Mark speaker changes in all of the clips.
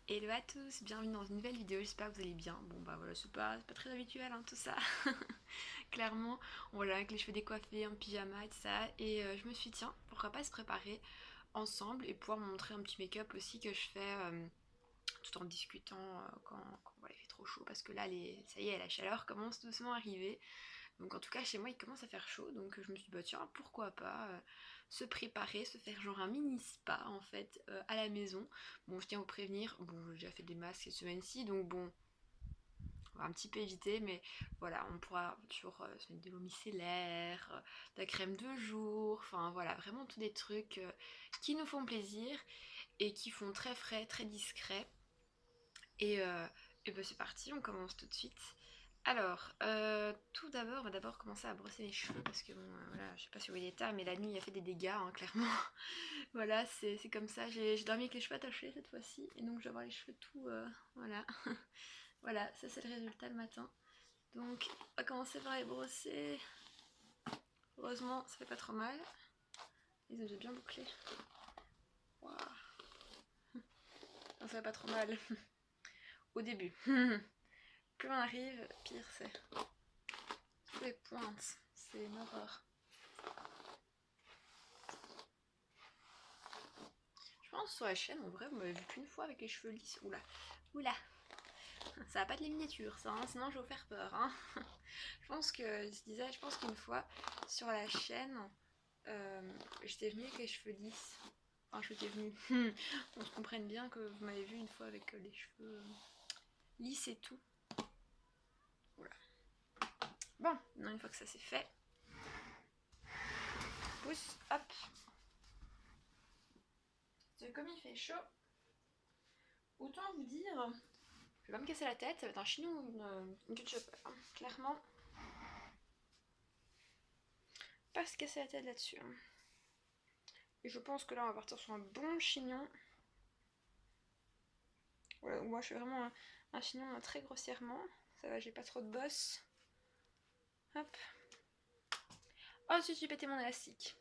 Speaker 1: Hello à tous, bienvenue dans une nouvelle vidéo, j'espère que vous allez bien. Bon bah voilà, c'est pas très habituel hein, tout ça. Clairement, voilà, avec les cheveux décoiffés, en pyjama et tout ça. Et je me suis dit tiens, pourquoi pas se préparer ensemble et pouvoir me montrer un petit make-up aussi que je fais tout en discutant quand voilà, il fait trop chaud. Parce que là, ça y est, la chaleur commence doucement à arriver. Donc en tout cas chez moi il commence à faire chaud, donc je me suis dit bah tiens pourquoi pas se préparer, se faire genre un mini spa en fait à la maison. Bon je tiens à vous prévenir, bon j'ai déjà fait des masques cette semaine-ci donc bon on va un petit peu éviter mais voilà on pourra toujours se mettre de l'eau micellaire, de la crème de jour, enfin voilà vraiment tous des trucs qui nous font plaisir et qui font très frais, très discret. Et bah c'est parti, on commence tout de suite. Alors, tout d'abord, on va d'abord commencer à brosser les cheveux parce que bon, voilà, je sais pas si vous voyez l'état, mais la nuit il a fait des dégâts, hein, clairement. Voilà, c'est comme ça. J'ai dormi avec les cheveux attachés cette fois-ci et donc je vais avoir les cheveux tout, voilà. Voilà, ça c'est le résultat le matin. Donc, on va commencer par les brosser. Heureusement, ça fait pas trop mal. Ils ont déjà bien bouclé. Waouh, ça fait pas trop mal. Au début. Plus on arrive, pire c'est. Tous les pointes, c'est une horreur. Je pense sur la chaîne, en vrai, vous m'avez vu qu'une fois avec les cheveux lisses. Oula, oula, ça va pas être les miniatures, ça, hein, sinon je vais vous faire peur. Hein. Je pense qu'une fois sur la chaîne, j'étais venue avec les cheveux lisses. Enfin, je suis venue. On se comprenne bien que vous m'avez vu une fois avec les cheveux lisses et tout. Oula. Bon, maintenant une fois que ça c'est fait, pousse, hop. Parce que comme il fait chaud, autant vous dire, je vais pas me casser la tête, ça va être un chignon ou une queue de chopper, hein. Clairement, pas se casser la tête là-dessus. Hein. Et je pense que là, on va partir sur un bon chignon. Voilà, moi je fais vraiment un chignon très grossièrement. Ça va, j'ai pas trop de bosse. Hop. Oh, si j'ai pété mon élastique.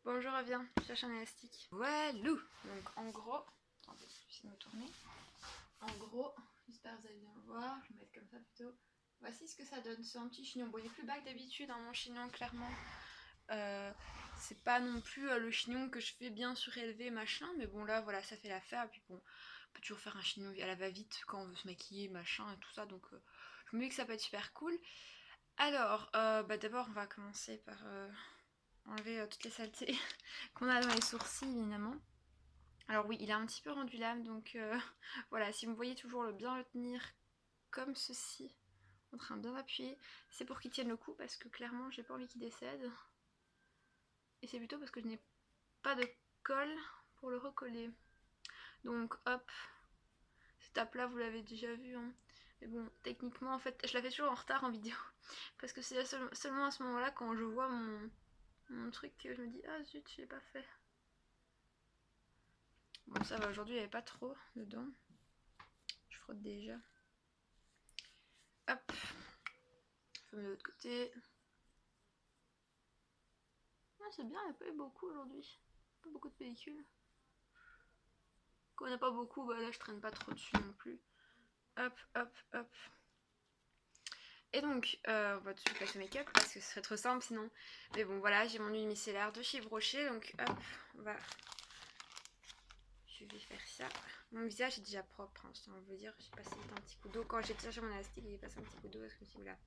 Speaker 1: Bon, je reviens, je cherche un élastique. Voilà. Donc en gros, attendez, je vais essayer de me tourner. En gros, j'espère que vous allez bien le voir. Je vais mettre comme ça plutôt. Voici ce que ça donne. C'est un petit chignon. Bon, il est plus bas que d'habitude, hein, mon chignon, clairement. C'est pas non plus le chignon que je fais bien surélevé machin, mais bon là voilà ça fait l'affaire. Et puis bon, on peut toujours faire un chignon à la va-vite quand on veut se maquiller machin et tout ça, donc je me dis que ça peut être super cool. Alors bah d'abord on va commencer par enlever toutes les saletés qu'on a dans les sourcils évidemment. Alors oui il est un petit peu rendu lame donc voilà, si vous me voyez toujours bien le tenir comme ceci, en train de bien appuyer, c'est pour qu'il tienne le coup parce que clairement j'ai pas envie qu'il décède. Et c'est plutôt parce que je n'ai pas de colle pour le recoller. Donc hop, cette étape là vous l'avez déjà vu. Hein. Mais bon, techniquement en fait, je la fais toujours en retard en vidéo. Parce que c'est seulement à ce moment là quand je vois mon truc que je me dis ah zut, je l'ai pas fait. Bon ça va, aujourd'hui il n'y avait pas trop dedans. Je frotte déjà. Hop, je mets de l'autre côté. Ah, c'est bien, il n'y a pas eu beaucoup aujourd'hui. Pas beaucoup de pellicules. Quand on n'a pas beaucoup, bah là je traîne pas trop dessus non plus. Hop, hop, hop. Et donc, on va tout de suite passer au make-up parce que ce serait trop simple sinon. Mais bon, voilà, j'ai mon huile micellaire de chez Brochet. Donc, hop, on va. Je vais faire ça. Mon visage est déjà propre, hein, je tiens à vous le dire. J'ai passé un petit coup d'eau. Quand j'ai tiré mon élastique, j'ai passé un petit coup d'eau parce que je me suis dit, oula.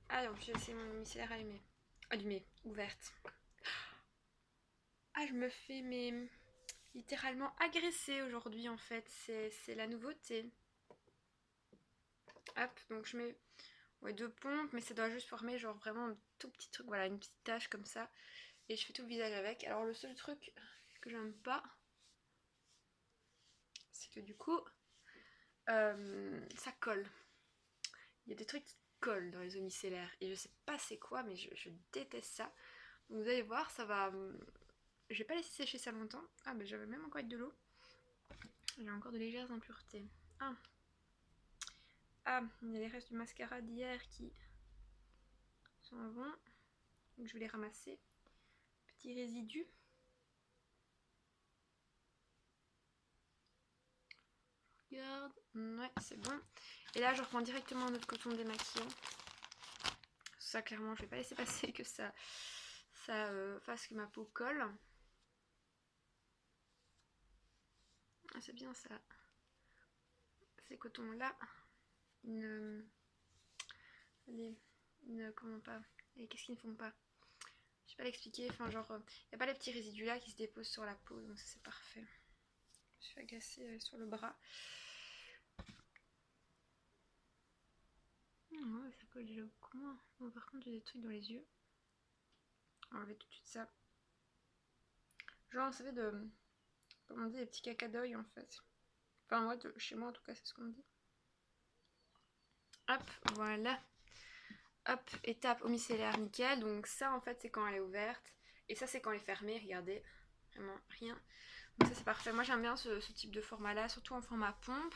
Speaker 1: Ah, donc, je vais laisser mon huile micellaire allumée. Allumée, ouverte. Ah, je me fais, mais littéralement agressée aujourd'hui en fait. C'est la nouveauté. Hop, donc je mets. Ouais, deux pompes, mais ça doit juste former genre vraiment un tout petit truc, voilà, une petite tache comme ça. Et je fais tout le visage avec. Alors le seul truc que j'aime pas, c'est que du coup, ça colle. Il y a des trucs qui collent dans les eaux micellaires. Et je sais pas c'est quoi, mais je déteste ça. Donc vous allez voir, ça va... Je vais pas laisser sécher ça longtemps. Ah, mais j'avais même encore avec de l'eau. J'ai encore de légères impuretés. Ah. Ah, il y a les restes du mascara d'hier qui s'en vont. Donc je vais les ramasser. Petit résidu. regarde. Ouais, c'est bon. Et là, je reprends directement notre coton démaquillant. Ça, clairement, je vais pas laisser passer que ça fasse que ma peau colle. Ah, c'est bien ça. Ces cotons-là, comment pas. Et qu'est-ce qu'ils ne font pas? Je sais pas l'expliquer. Enfin, genre, il n'y a pas les petits résidus là qui se déposent sur la peau, donc ça, c'est parfait. Je suis agacée sur le bras. Ouais, ça colle déjà beaucoup moins. Bon, par contre, j'ai des trucs dans les yeux. Enlever tout de suite ça. Genre, ça fait comment on dit, des petits caca d'œil en fait. Enfin, moi, chez moi en tout cas, c'est ce qu'on me dit. Hop, voilà. Hop, étape au micellaire, nickel. Donc, ça en fait, c'est quand elle est ouverte. Et ça, c'est quand elle est fermée. Regardez, vraiment rien. Donc, ça, c'est parfait. Moi, j'aime bien ce type de format là, surtout en format pompe.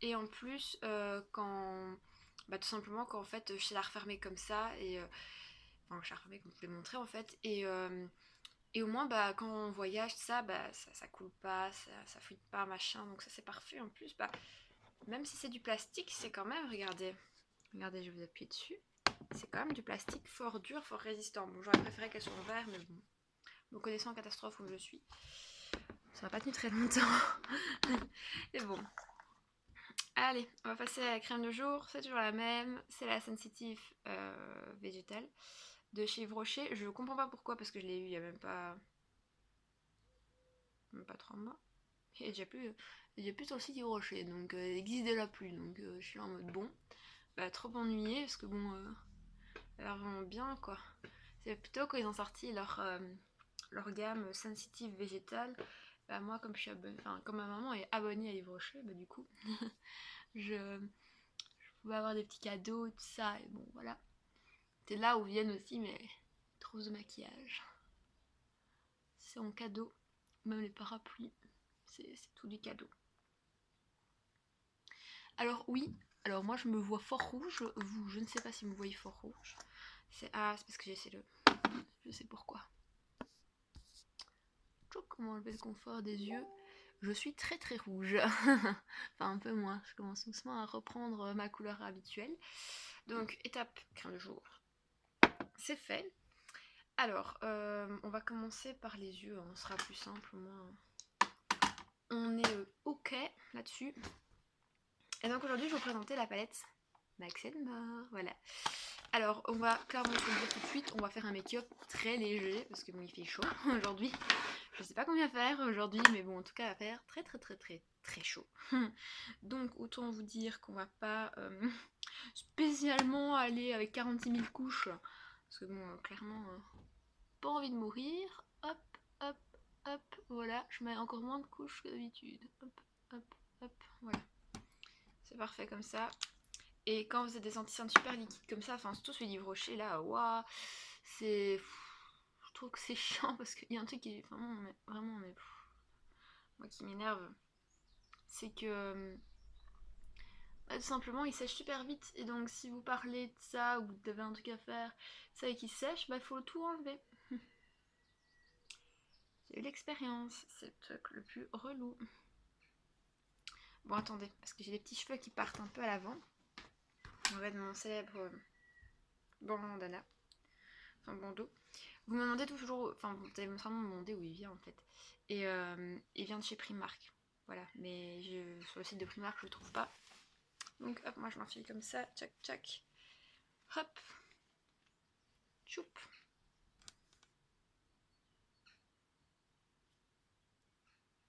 Speaker 1: Et en plus, quand. Bah, tout simplement, quand en fait, je sais la refermer comme ça. Et. Enfin, je la refermer comme je vous l'ai montré en fait. Et au moins, bah, quand on voyage, ça coule pas, ça fuite pas, machin. Donc ça, c'est parfait. En plus, bah, même si c'est du plastique, c'est quand même, regardez, je vais vous appuyer dessus. C'est quand même du plastique fort dur, fort résistant. Bon, j'aurais préféré qu'elle soit en verre, mais bon, me connaissant en catastrophe où je suis, ça n'a pas tenu très longtemps. Et bon. Allez, on va passer à la crème de jour. C'est toujours la même. C'est la Sensitive végétale de chez Yves Rocher. Je comprends pas pourquoi, parce que je l'ai eu il y a même pas 3 mois. Il n'y a plus sur le site Yves Rocher, donc il n'existe déjà plus. Donc je suis en mode bon, bah, trop ennuyée parce que bon, ça a l'air vraiment bien quoi. C'est plutôt quand ils ont sorti leur gamme Sensitive végétale. Bah, moi, comme je suis comme ma maman est abonnée à Yves Rocher, bah du coup, je pouvais avoir des petits cadeaux, tout ça. Et bon, voilà. C'est là où viennent aussi mes trousses de maquillage. C'est en cadeau, même les parapluies. C'est tout du cadeau. Alors oui, alors moi je me vois fort rouge, vous je ne sais pas si vous me voyez fort rouge. C'est parce que j'essaie je sais pourquoi. Comment enlever le confort des yeux? Je suis très très rouge. Enfin un peu moins, je commence doucement à reprendre ma couleur habituelle. Donc étape crème de jour, c'est fait. Alors on va commencer par les yeux, on sera plus simple au moins. On est ok là-dessus. Et donc aujourd'hui je vais vous présenter la palette Max Mort, voilà. Alors on va clairement se le dire tout de suite, on va faire un make-up très léger parce que bon il fait chaud aujourd'hui. Je sais pas combien faire aujourd'hui, mais bon en tout cas il va faire très très très très très chaud. Donc autant vous dire qu'on va pas spécialement aller avec 46 000 couches parce que bon clairement pas envie de mourir. Hop hop hop, voilà, je mets encore moins de couches que d'habitude. Hop hop hop, voilà. C'est parfait comme ça. Et quand vous avez des anti-cernes super liquides comme ça, enfin surtout celui d'Yves Rocher là, waouh, c'est... Je trouve que c'est chiant parce qu'il y a un truc qui est vraiment moi qui m'énerve, c'est que tout simplement il sèche super vite. Et donc si vous parlez de ça ou vous avez un truc à faire, ça et qui sèche, bah il faut tout enlever. J'ai eu l'expérience, c'est le truc le plus relou. Bon attendez, parce que j'ai des petits cheveux qui partent un peu à l'avant. On va de mon célèbre bandana, enfin bandeau. Vous me demandez toujours, enfin vous allez vraiment me demander où il vient en fait. Et il vient de chez Primark, voilà. Mais sur le site de Primark je le trouve pas. Donc hop, moi je m'enfile comme ça, tchac tchac. Hop, choup.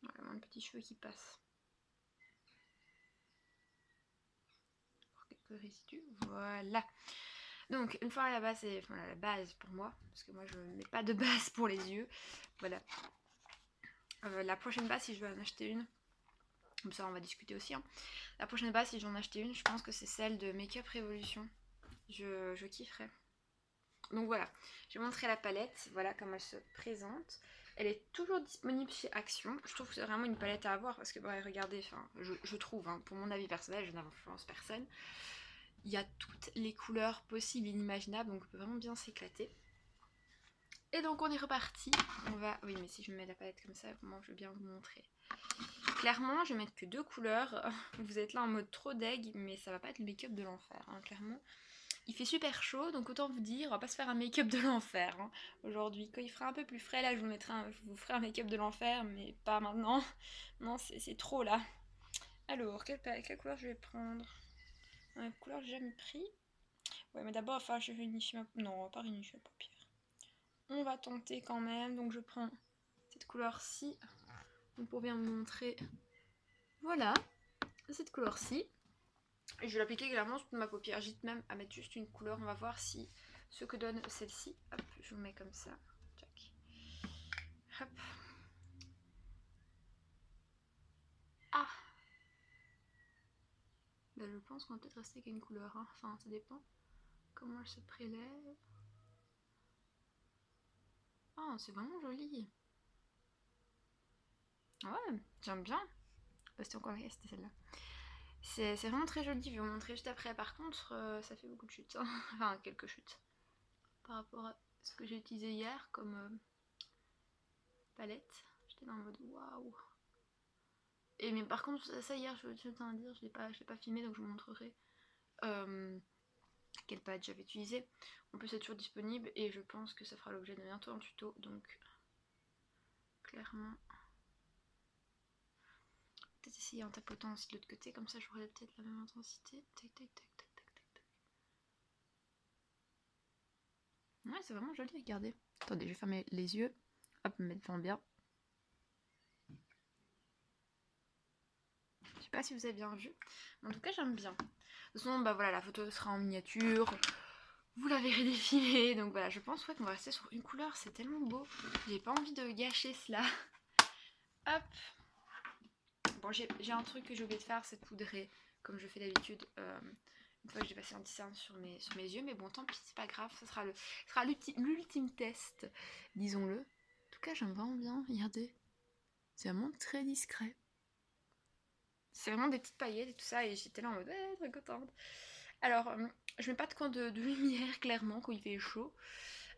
Speaker 1: Voilà, mon petit cheveu qui passe. Quelques résidus, voilà. Donc une fois la base, c'est la base pour moi, parce que moi je ne mets pas de base pour les yeux. Voilà. La prochaine base, si je veux en acheter une, comme ça on va discuter aussi. Hein. La prochaine base, si j'en achetais une, je pense que c'est celle de Make Up Revolution. Je kifferais. Donc voilà, je vais montrer la palette, voilà comment elle se présente. Elle est toujours disponible chez Action. Je trouve que c'est vraiment une palette à avoir parce que, bah, regardez, je trouve, hein, pour mon avis personnel, je n'influence personne. Il y a toutes les couleurs possibles et inimaginables, donc on peut vraiment bien s'éclater. Et donc on est reparti. On va... Oui, mais si je mets la palette comme ça, comment je vais bien vous montrer. Clairement, je vais mettre que 2 couleurs. Vous êtes là en mode trop deg, mais ça va pas être le make-up de l'enfer, hein, clairement. Il fait super chaud, donc autant vous dire, on va pas se faire un make-up de l'enfer hein, aujourd'hui. Quand il fera un peu plus frais, là, je vous ferai un make-up de l'enfer, mais pas maintenant. Non, c'est trop là. Alors, quelle couleur je vais prendre? Une couleur que j'ai jamais pris. Ouais, mais d'abord, enfin, je vais unifier ma... Non, on va pas réunifier ma paupière. On va tenter quand même, donc je prends cette couleur-ci. Donc pour bien vous montrer, voilà, cette couleur-ci. Et je vais l'appliquer clairement sur ma paupière. J'hésite même à mettre juste une couleur. On va voir si ce que donne celle-ci. Hop, je vous mets comme ça. Tac. Hop. Ah. Ben, je pense qu'on va peut-être rester qu'une couleur. Hein. Enfin, ça dépend comment elle se prélève. Ah, c'est vraiment joli. Ouais, j'aime bien. C'était encore c'était celle-là. C'est vraiment très joli. Je vais vous montrer juste après. Par contre, ça fait beaucoup de chutes. Hein. Enfin, quelques chutes. Par rapport à ce que j'ai utilisé hier comme palette. J'étais dans le mode waouh. Et mais par contre, ça hier, je tiens à dire, je l'ai pas filmé, donc je vous montrerai quelle palette j'avais utilisé. En plus, c'est toujours disponible et je pense que ça fera l'objet de bientôt un tuto, donc clairement. Peut-être essayer en tapotant aussi de l'autre côté, comme ça j'aurai peut-être la même intensité. Tac, tac, tac, tac, tac, tac, tac. Ouais, c'est vraiment joli, regardez. Attendez, je vais fermer les yeux. Hop, me mettre devant bien. Je sais pas si vous avez bien vu, mais en tout cas j'aime bien. De toute façon, bah voilà, la photo sera en miniature, vous la verrez défiler, donc voilà, je pense ouais, qu'on va rester sur une couleur, c'est tellement beau. J'ai pas envie de gâcher cela. Hop. Bon, j'ai un truc que j'ai oublié de faire, c'est de poudrer, comme je fais d'habitude, une fois que j'ai passé l'anti-cerne sur mes yeux, mais bon, tant pis, c'est pas grave, ce sera l'ultime test, disons-le. En tout cas, j'aime vraiment bien, regardez, c'est vraiment très discret. C'est vraiment des petites paillettes et tout ça, et j'étais là en mode ouais, très contente. Alors, je mets pas de coin de lumière clairement quand il fait chaud.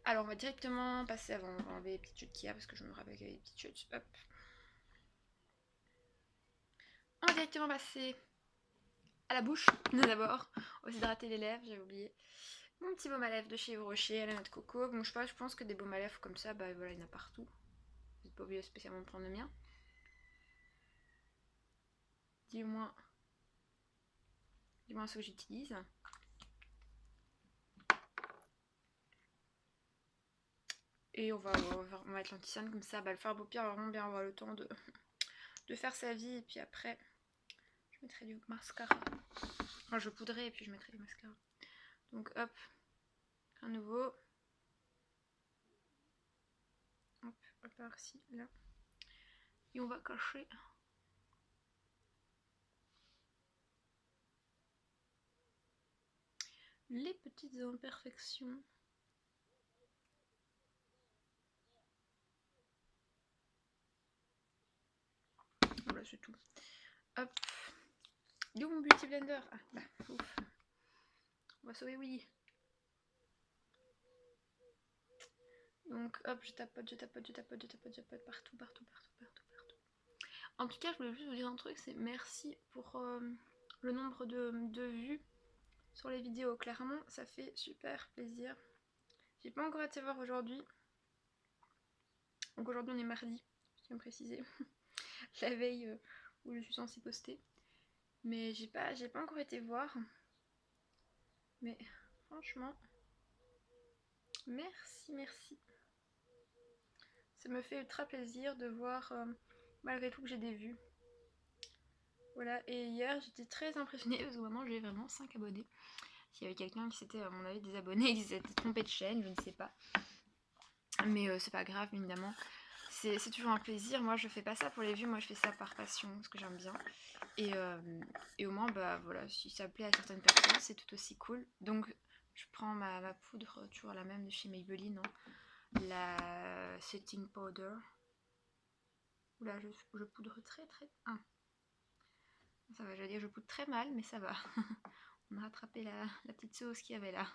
Speaker 1: Alors, on va directement passer avant, on va enlever les petites chutes qu'il y a parce que je me rappelle qu'il y avait des petites chutes. Hop. On va directement passer à la bouche d'abord. On va s'hydrater les lèvres, j'avais oublié. Mon petit baume à lèvres de chez Yves Rocher à la noix de coco. Bon, je sais pas, je pense que des baumes à lèvres comme ça, bah voilà, il y en a partout. Vous n'êtes pas obligé spécialement de prendre le mien. Dis-moi ce que j'utilise. Et on va mettre l'anti-cerne comme ça, bah, le fard à paupières va vraiment bien avoir le temps de faire sa vie. Et puis après, je mettrai du mascara. Enfin, je poudrerai et puis je mettrai du mascara. Donc hop, à nouveau. Hop, par-ci, là. Et on va cacher les petites imperfections. Voilà, c'est tout. Hop. Il est où mon beauty blender? Ah, là, ouf. On va sauver Willy. Donc hop, je tapote, partout. En tout cas, je voulais juste vous dire un truc, c'est merci pour le nombre de vues sur les vidéos. Clairement, ça fait super plaisir. J'ai pas encore été voir aujourd'hui. Donc aujourd'hui, on est mardi, je tiens à préciser. La veille où je suis censée poster. Mais j'ai pas encore été voir. Mais franchement, merci. Ça me fait ultra plaisir de voir malgré tout que j'ai des vues. Voilà, et hier j'étais très impressionnée parce que vraiment j'ai vraiment 5 abonnés. S'il y avait quelqu'un qui s'était à mon avis désabonné, qui s'était trompé de chaîne, je ne sais pas. Mais c'est pas grave évidemment. C'est toujours un plaisir. Moi je fais pas ça pour les vues, moi je fais ça par passion, parce que j'aime bien. Et au moins bah voilà, si ça plaît à certaines personnes, c'est tout aussi cool. Donc je prends ma poudre, toujours la même de chez Maybelline, hein. La setting powder. Là je poudre très. Ah, ça va, je vais dire je poudre très mal, mais ça va. On a rattrapé la petite sauce qu'il y avait là.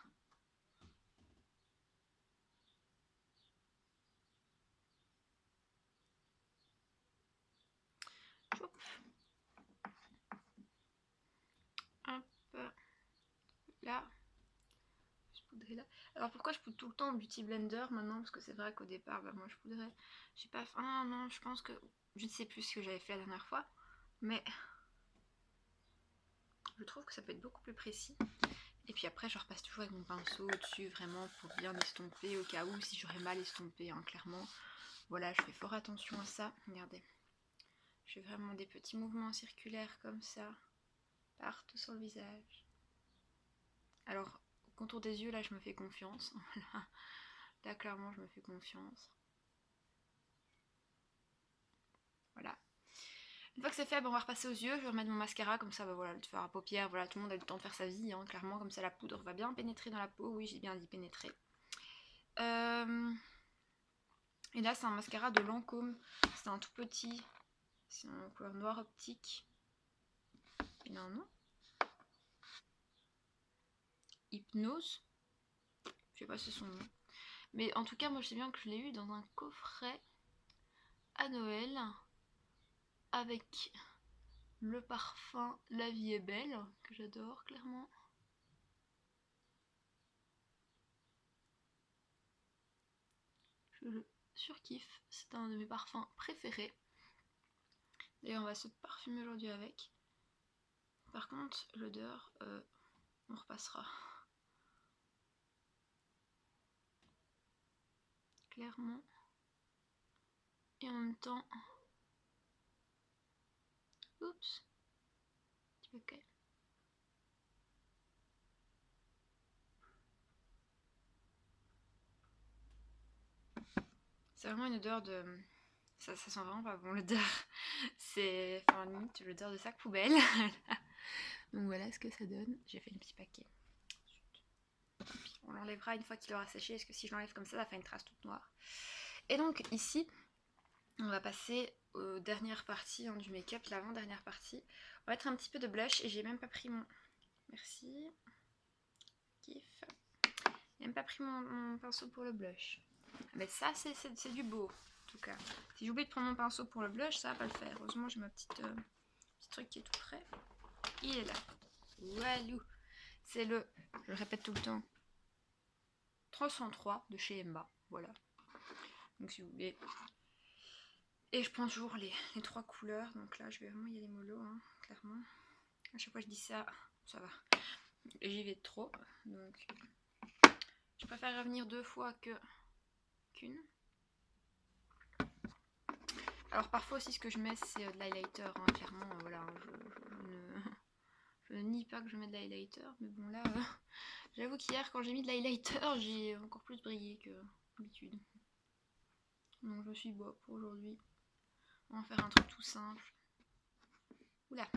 Speaker 1: poudrer là. Alors pourquoi je poudre tout le temps au Beauty Blender maintenant? Parce que c'est vrai qu'au départ, bah, moi je poudrais. J'ai pas. Ah non, je pense que. Je ne sais plus ce que j'avais fait la dernière fois. Mais je trouve que ça peut être beaucoup plus précis. Et puis après, je repasse toujours avec mon pinceau au-dessus, vraiment pour bien estomper, au cas où, si j'aurais mal estompé, hein, clairement. Voilà, je fais fort attention à ça. Regardez. Je fais vraiment des petits mouvements circulaires comme ça, partout sur le visage. Alors, au contour des yeux, là, je me fais confiance. Là, clairement, je me fais confiance. Voilà. Une fois que c'est fait, on va repasser aux yeux. Je vais remettre mon mascara, comme ça, bah, voilà, le faire à paupières. Voilà, tout le monde a eu le temps de faire sa vie, hein, clairement, comme ça, la poudre va bien pénétrer dans la peau. Oui, j'ai bien dit pénétrer. Et là, c'est un mascara de Lancôme. C'est un tout petit. C'est en couleur noire optique. Il a un nom. Hypnose. Je sais pas si c'est son nom. Mais en tout cas, moi, je sais bien que je l'ai eu dans un coffret à Noël avec le parfum La Vie est Belle, que j'adore clairement. Je le surkiffe, c'est un de mes parfums préférés. D'ailleurs, on va se parfumer aujourd'hui avec. Par contre, l'odeur, on repassera. Clairement. Et en même temps... Oups. Petit paquet. C'est vraiment une odeur de... Ça sent vraiment pas bon l'odeur. C'est... Enfin, limite l'odeur de sac poubelle. Donc voilà ce que ça donne. J'ai fait un petit paquet. On l'enlèvera une fois qu'il aura séché, parce que si je l'enlève comme ça fait une trace toute noire. Et donc ici, on va passer aux dernières parties du make-up, l'avant-dernière partie. On va mettre un petit peu de blush, et j'ai même pas pris mon... Merci. Kiff. J'ai même pas pris mon pinceau pour le blush. Mais ça, c'est du beau, en tout cas. Si j'oublie de prendre mon pinceau pour le blush, ça va pas le faire. Heureusement, j'ai ma petit truc qui est tout prêt. Il est là. Walou. C'est le, je le répète tout le temps, 303 de chez Emma. Voilà. Donc si vous voulez. Et je prends toujours les trois couleurs. Donc là, je vais vraiment y aller mollo, hein, clairement. À chaque fois que je dis ça, ça va. J'y vais de trop. Donc je préfère revenir 2 fois qu'une. Alors parfois aussi ce que je mets c'est de l'highlighter, hein, clairement, voilà, je ne nie pas que je mets de l'highlighter, mais bon là, j'avoue qu'hier quand j'ai mis de l'highlighter, j'ai encore plus brillé que d'habitude. Donc je me suis dit, bon, pour aujourd'hui, on va faire un truc tout simple. Oula.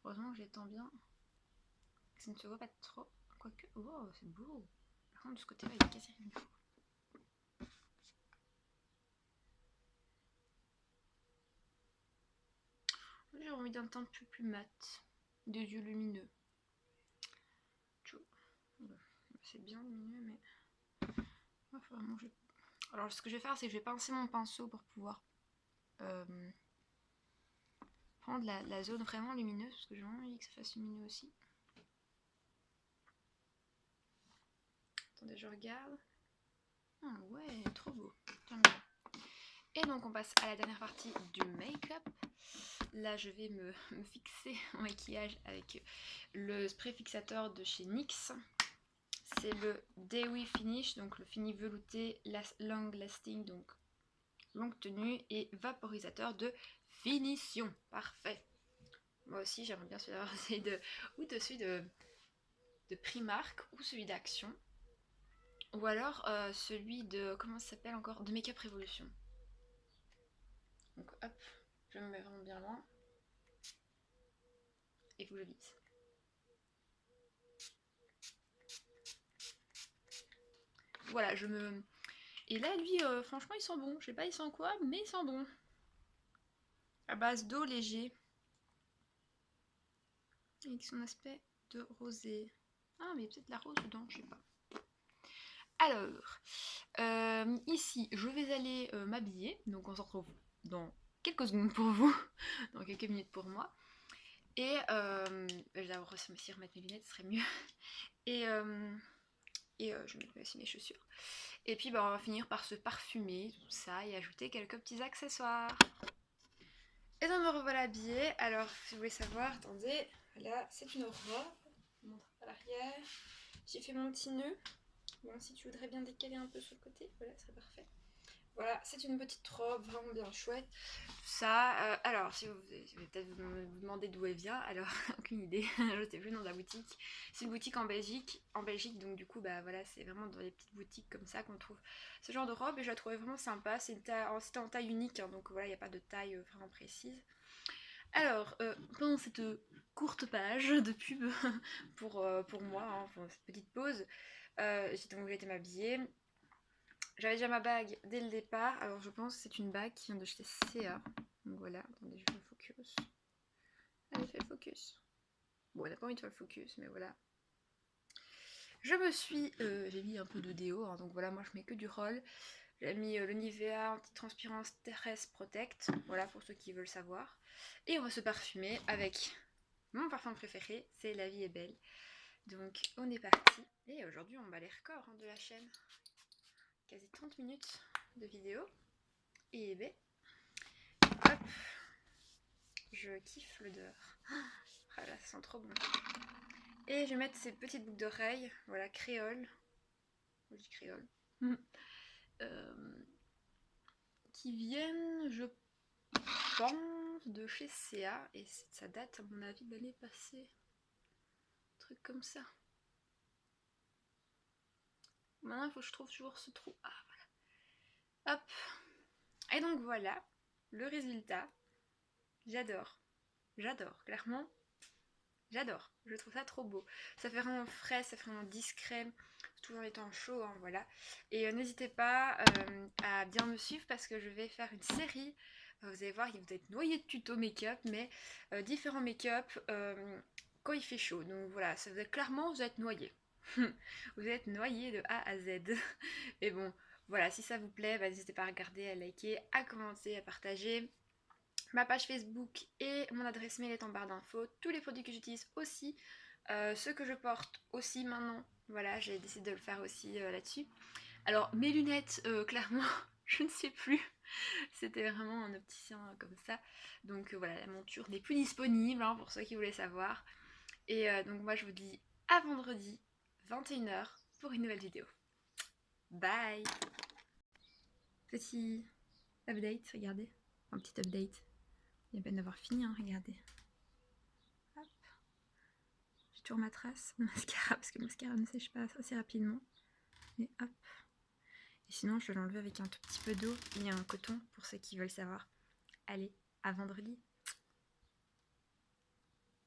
Speaker 1: Heureusement que j'étends bien, que ça ne se voit pas trop, quoique, oh c'est beau. Par contre de ce côté là il est cassé une fois. J'ai envie d'un teint plus mat, des yeux lumineux. C'est bien lumineux, mais... Enfin, alors, ce que je vais faire, c'est que je vais pincer mon pinceau pour pouvoir prendre la zone vraiment lumineuse, parce que j'ai vraiment envie que ça fasse lumineux aussi. Attendez, je regarde. Ah ouais, trop beau. J'aime bien. Et donc, on passe à la dernière partie du make-up. Là, je vais me fixer en maquillage avec le spray fixateur de chez NYX. C'est le Dewy Finish, donc le fini velouté long lasting, donc longue tenue et vaporisateur de finition. Parfait. Moi aussi, j'aimerais bien celui-là, ou celui de Primark ou celui d'Action. Ou alors celui de, comment ça s'appelle encore, de Make Up Revolution. Donc hop, je me mets vraiment bien loin. Et il faut que je lisse. Voilà, je me... Et là, lui, franchement, il sent bon. Je sais pas, il sent quoi, mais il sent bon. À base d'eau léger. Avec son aspect de rosé. Ah, mais peut-être la rose dedans, je sais pas. Alors, ici, je vais aller m'habiller. Donc, on se retrouve dans quelques secondes pour vous. Dans quelques minutes pour moi. Et je vais d'abord aussi remettre mes lunettes, ce serait mieux. Et, je vais mettre aussi mes chaussures. Et puis on va finir par se parfumer, tout ça, et ajouter quelques petits accessoires. Et donc me revoilà habillée. Alors si vous voulez savoir, attendez, là c'est une robe. Je vous montre à l'arrière. J'ai fait mon petit nœud. Bon, si tu voudrais bien décaler un peu sur le côté, voilà, ce serait parfait. Voilà, c'est une petite robe vraiment bien chouette. Ça, alors, si vous allez peut-être vous demander d'où elle vient, alors, aucune idée, je ne sais plus le nom de la boutique. C'est une boutique en Belgique, donc du coup, bah voilà, c'est vraiment dans les petites boutiques comme ça qu'on trouve ce genre de robe et je la trouvais vraiment sympa. C'était en taille unique, hein, donc voilà, il n'y a pas de taille vraiment précise. Alors, pendant cette courte page de pub pour moi, hein, pour cette petite pause, j'ai été m'habiller. J'avais déjà ma bague dès le départ, alors je pense que c'est une bague qui vient de chez CA. Donc voilà, attendez, je fais le focus. Allez, fais le focus. Bon, on n'a pas envie de faire le focus, mais voilà. J'ai mis un peu de déo, hein, donc voilà, moi je mets que du roll. J'ai mis le Nivea anti-transpirance Terres Protect, voilà pour ceux qui veulent savoir. Et on va se parfumer avec mon parfum préféré, c'est La Vie est Belle. Donc on est parti. Et aujourd'hui on bat les records de la chaîne. Quasi 30 minutes de vidéo. Et ben, hop, je kiffe l'odeur. Ah là, ça sent trop bon. Et je vais mettre ces petites boucles d'oreilles, voilà, créole. Je dis créole. Qui viennent, je pense, de chez CA. Et ça date, à mon avis, de l'année passée. Un truc comme ça. Maintenant, il faut que je trouve toujours ce trou. Ah, voilà. Hop. Et donc voilà, le résultat. J'adore. J'adore, clairement. J'adore, je trouve ça trop beau. Ça fait vraiment frais, ça fait vraiment discret, tout en étant chaud, hein, voilà. Et n'hésitez pas à bien me suivre parce que je vais faire une série. Vous allez voir, vous êtes noyé de tutos make-up, mais différents make-up quand il fait chaud. Donc voilà, ça vous êtes, clairement, vous êtes noyé. Vous êtes noyé de A à Z. Et bon, voilà, si ça vous plaît, n'hésitez pas à regarder, à liker, à commenter, à partager. Ma page Facebook et mon adresse mail est en barre d'infos. Tous les produits que j'utilise aussi, ceux que je porte aussi maintenant. Voilà, j'ai décidé de le faire aussi là-dessus. Alors, mes lunettes, clairement, je ne sais plus. C'était vraiment un opticien comme ça. Donc voilà, la monture n'est plus disponible hein, pour ceux qui voulaient savoir. Et donc moi, je vous dis à vendredi, 21h, pour une nouvelle vidéo. Bye! Petit update, regardez. Un petit update. Il y a peine d'avoir fini, hein, regardez. Hop. J'ai toujours ma trace de mascara parce que le mascara ne sèche pas assez rapidement. Et hop. Et sinon, je vais l'enlever avec un tout petit peu d'eau et un coton pour ceux qui veulent savoir. Allez, à vendredi!